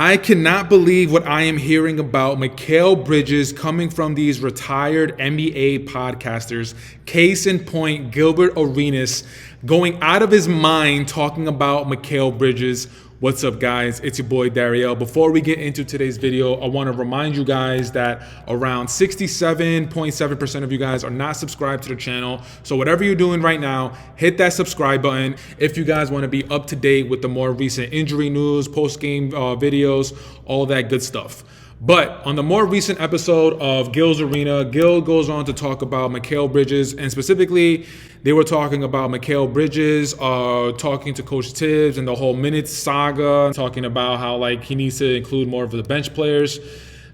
I cannot believe what I am hearing about Mikal Bridges coming from these retired NBA podcasters. Case in point, Gilbert Arenas going out of his mind talking about Mikal Bridges. What's up, guys? It's your boy Dariel. Before we get into today's video, I want to remind you guys that around 67.7% of you guys are not subscribed to the channel. So whatever you're doing right now, hit that subscribe button if you guys want to be up to date with the more recent injury news, post-game videos, all that good stuff. But on the more recent episode of Gil's Arena, Gil goes on to talk about Mikal Bridges, and specifically, they were talking about Mikal Bridges talking to Coach Tibbs and the whole minutes saga, talking about how he needs to include more of the bench players.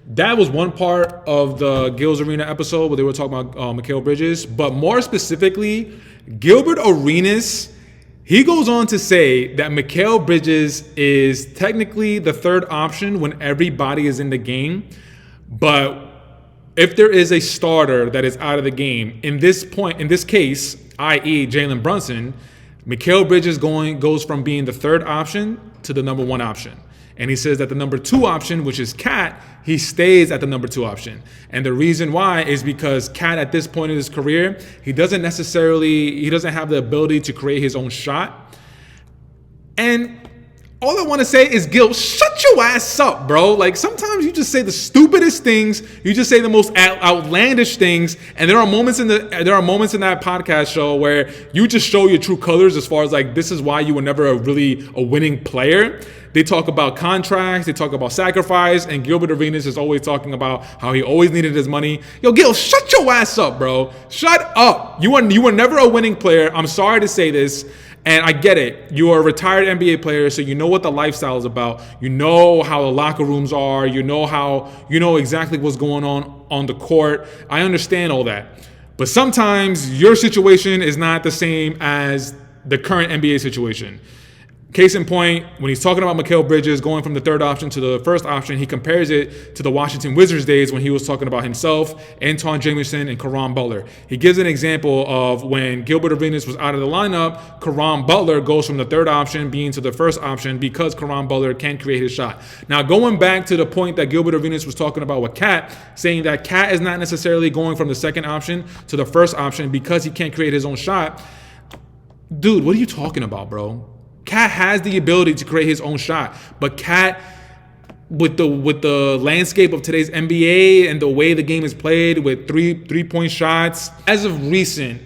That was one part of the Gil's Arena episode where they were talking about Mikal Bridges, but more specifically, Gilbert Arenas. He goes on to say that Mikal Bridges is technically the third option when everybody is in the game, but if there is a starter that is out of the game, in this case, i.e. Jalen Brunson, Mikal Bridges goes from being the third option to the number one option. And he says that the number two option, which is Cat, he stays at the number two option. And the reason why is because Cat, at this point in his career, he doesn't have the ability to create his own shot. And all I want to say is, Gil, shut your ass up, bro. Sometimes you just say the stupidest things, you just say the most outlandish things, and there are moments in that podcast show where you just show your true colors as far as this is why you were never really a winning player. They talk about contracts, they talk about sacrifice, and Gilbert Arenas is always talking about how he always needed his money. Yo, Gil, shut your ass up, bro. Shut up. You were never a winning player. I'm sorry to say this. And I get it. You are a retired NBA player, so you know what the lifestyle is about. You know how the locker rooms are. You know exactly what's going on the court. I understand all that. But sometimes your situation is not the same as the current NBA situation. Case in point, when he's talking about Mikal Bridges going from the third option to the first option, he compares it to the Washington Wizards days when he was talking about himself, Anton Jameson, and Caron Butler. He gives an example of when Gilbert Arenas was out of the lineup, Caron Butler goes from the third option being to the first option because Caron Butler can't create his shot. Now, going back to the point that Gilbert Arenas was talking about with Cat, saying that Cat is not necessarily going from the second option to the first option because he can't create his own shot. Dude, what are you talking about, bro? Cat has the ability to create his own shot, but Cat, with the landscape of today's NBA and the way the game is played with three-point shots, as of recent,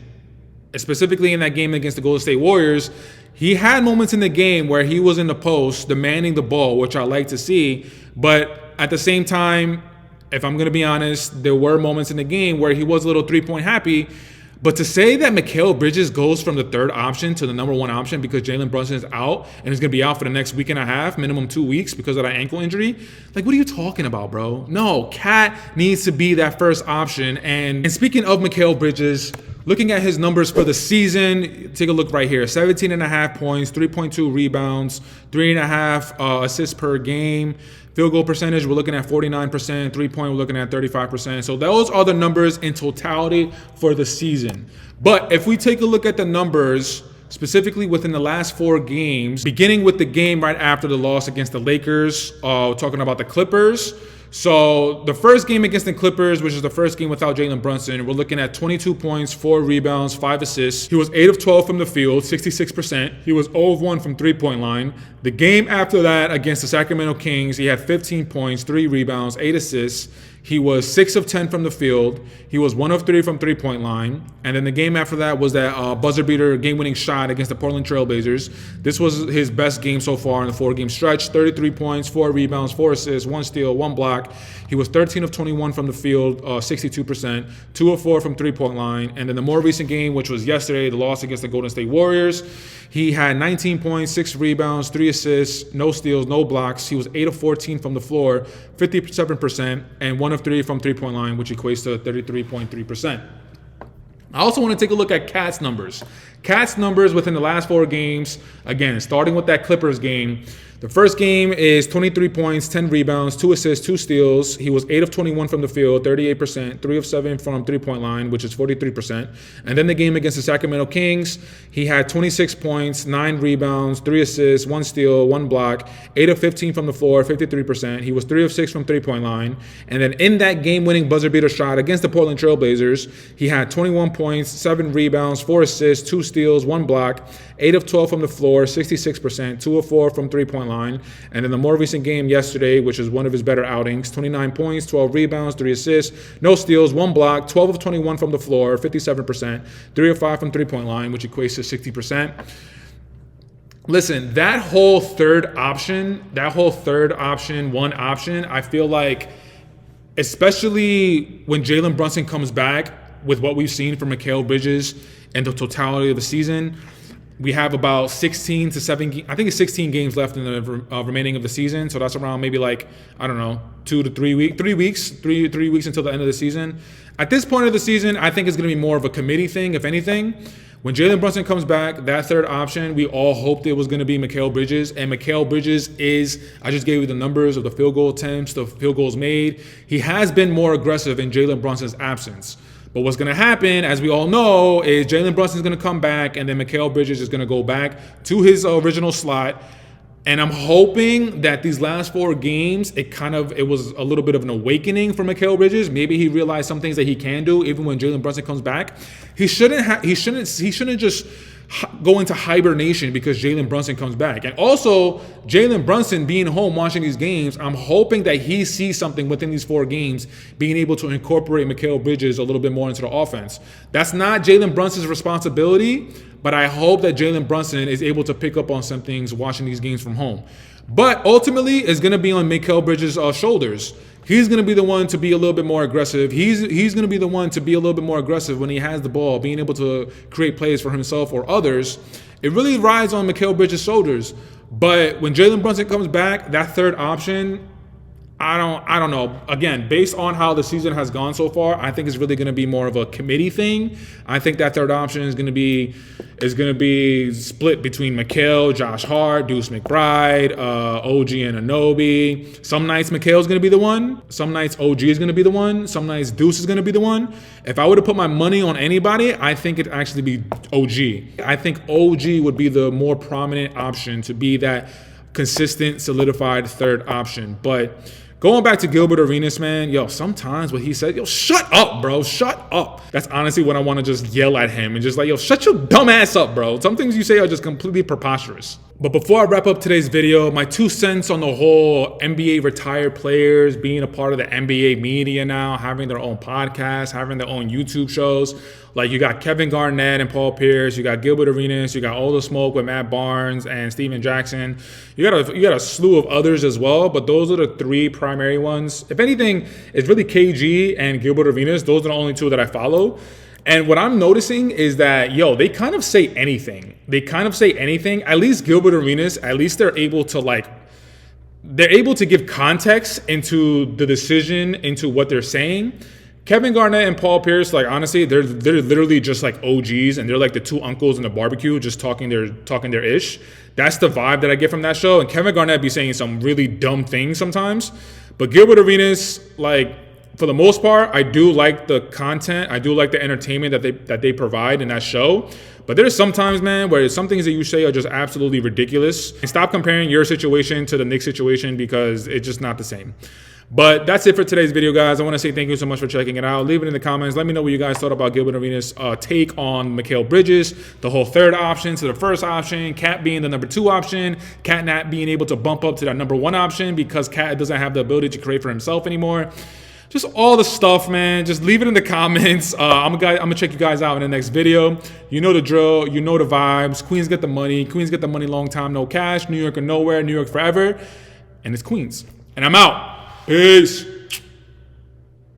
specifically in that game against the Golden State Warriors, he had moments in the game where he was in the post demanding the ball, which I like to see, but at the same time, if I'm going to be honest, there were moments in the game where he was a little three-point happy. But to say that Mikal Bridges goes from the third option to the number one option because Jalen Brunson is out and is going to be out for the next week and a half, minimum 2 weeks because of that ankle injury, what are you talking about, bro? No, Cat needs to be that first option. And speaking of Mikal Bridges, looking at his numbers for the season, take a look right here. 17.5 points, 3.2 rebounds, 3.5 assists per game. Field goal percentage, we're looking at 49%. Three-point, we're looking at 35%. So those are the numbers in totality for the season. But if we take a look at the numbers, specifically within the last 4 games, beginning with the game right after the loss against the Lakers, talking about the Clippers. So the first game against the Clippers, which is the first game without Jalen Brunson, we're looking at 22 points, 4 rebounds, 5 assists. He was 8 of 12 from the field, 66%. He was 0 of 1 from three-point line. The game after that against the Sacramento Kings, he had 15 points, 3 rebounds, 8 assists. He was 6 of 10 from the field. He was 1 of 3 from three-point line. And then the game after that was that buzzer beater game-winning shot against the Portland Trail Blazers. This was his best game so far in the 4-game stretch. 33 points, 4 rebounds, 4 assists, 1 steal, 1 block. He was 13 of 21 from the field, 62%, 2 of 4 from three-point line. And then the more recent game, which was yesterday, the loss against the Golden State Warriors, he had 19 points, 6 rebounds, 3 assists, no steals, no blocks. He was 8 of 14 from the floor, 57%, and 1 of 3 from three-point line, which equates to 33.3%. I also want to take a look at Cat's numbers. Cat's numbers within the last 4 games, again, starting with that Clippers game, The first game is 23 points, 10 rebounds, 2 assists, 2 steals. He was 8 of 21 from the field, 38%, 3 of 7 from three-point line, which is 43%. And then the game against the Sacramento Kings, he had 26 points, 9 rebounds, 3 assists, 1 steal, 1 block, 8 of 15 from the floor, 53%. He was 3 of 6 from three-point line. And then in that game-winning buzzer-beater shot against the Portland Trailblazers, he had 21 points, 7 rebounds, 4 assists, 2 steals, 1 block, 8 of 12 from the floor, 66%, 2 of 4 from three-point line. And in the more recent game yesterday, which is one of his better outings, 29 points, 12 rebounds, 3 assists, no steals, 1 block, 12 of 21 from the floor, 57%, 3 of 5 from three-point line, which equates to 60%. Listen, that whole third option, one option, I feel like, especially when Jalen Brunson comes back with what we've seen from Mikal Bridges and the totality of the season, we have about 16 to 17, I think it's 16 games left in the remaining of the season. So that's around maybe like, I don't know, 2 to 3 weeks, 3 weeks, three weeks until the end of the season. At this point of the season, I think it's going to be more of a committee thing, if anything. When Jalen Brunson comes back, that third option, we all hoped it was going to be Mikal Bridges. And Mikal Bridges is, I just gave you the numbers of the field goal attempts, the field goals made. He has been more aggressive in Jalen Brunson's absence. But what's going to happen, as we all know, is Jalen Brunson's going to come back, and then Mikal Bridges is going to go back to his original slot. And I'm hoping that these last 4 games, it was a little bit of an awakening for Mikal Bridges. Maybe he realized some things that he can do even when Jalen Brunson comes back. He shouldn't just go into hibernation because Jalen Brunson comes back. And also, Jalen Brunson being home watching these games, I'm hoping that he sees something within these 4 games, being able to incorporate Mikal Bridges a little bit more into the offense. That's not Jalen Brunson's responsibility, but I hope that Jalen Brunson is able to pick up on some things watching these games from home. But ultimately, it's going to be on Mikal Bridges' shoulders. He's going to be the one to be a little bit more aggressive. He's going to be the one to be a little bit more aggressive when he has the ball, being able to create plays for himself or others. It really rides on Mikal Bridges' shoulders. But when Jalen Brunson comes back, that third option, I don't know. Again, based on how the season has gone so far, I think it's really going to be more of a committee thing. I think that third option is going to be split between Mikal, Josh Hart, Deuce McBride, OG and Anunoby. Some nights Mikal's going to be the one. Some nights OG is going to be the one. Some nights Deuce is going to be the one. If I were to put my money on anybody, I think it'd actually be OG. I think OG would be the more prominent option to be that consistent, solidified third option. But going back to Gilbert Arenas, man, sometimes what he said, shut up, bro, shut up. That's honestly what I want to just yell at him and just like, shut your dumb ass up, bro. Some things you say are just completely preposterous. But before I wrap up today's video, my 2 cents on the whole NBA retired players being a part of the NBA media now, having their own podcasts, having their own YouTube shows. Like, you got Kevin Garnett and Paul Pierce, you got Gilbert Arenas, you got All the Smoke with Matt Barnes and Steven Jackson. You got a slew of others as well, but those are the 3 primary ones. If anything, it's really KG and Gilbert Arenas. Those are the only 2 that I follow. And what I'm noticing is that, they kind of say anything. At least Gilbert Arenas, at least they're able to give context into the decision, into what they're saying. Kevin Garnett and Paul Pierce, like, honestly, they're literally just like OGs, and they're like the 2 uncles in the barbecue, just talking their ish. That's the vibe that I get from that show. And Kevin Garnett be saying some really dumb things sometimes. But Gilbert Arenas, like, for the most part, I do like the content. I do like the entertainment that they provide in that show. But there's sometimes, man, where some things that you say are just absolutely ridiculous. And stop comparing your situation to the Knicks situation, because it's just not the same. But that's it for today's video, guys. I want to say thank you so much for checking it out. Leave it in the comments. Let me know what you guys thought about Gilbert Arenas' take on Mikal Bridges, the whole third option to the first option, Cat being the number 2 option, Cat not being able to bump up to that number 1 option because Cat doesn't have the ability to create for himself anymore. Just all the stuff, man. Just leave it in the comments. I'm gonna check you guys out in the next video. You know the drill. You know the vibes. Queens get the money. Queens get the money long time, no cash. New York or nowhere. New York forever. And it's Queens. And I'm out. Peace.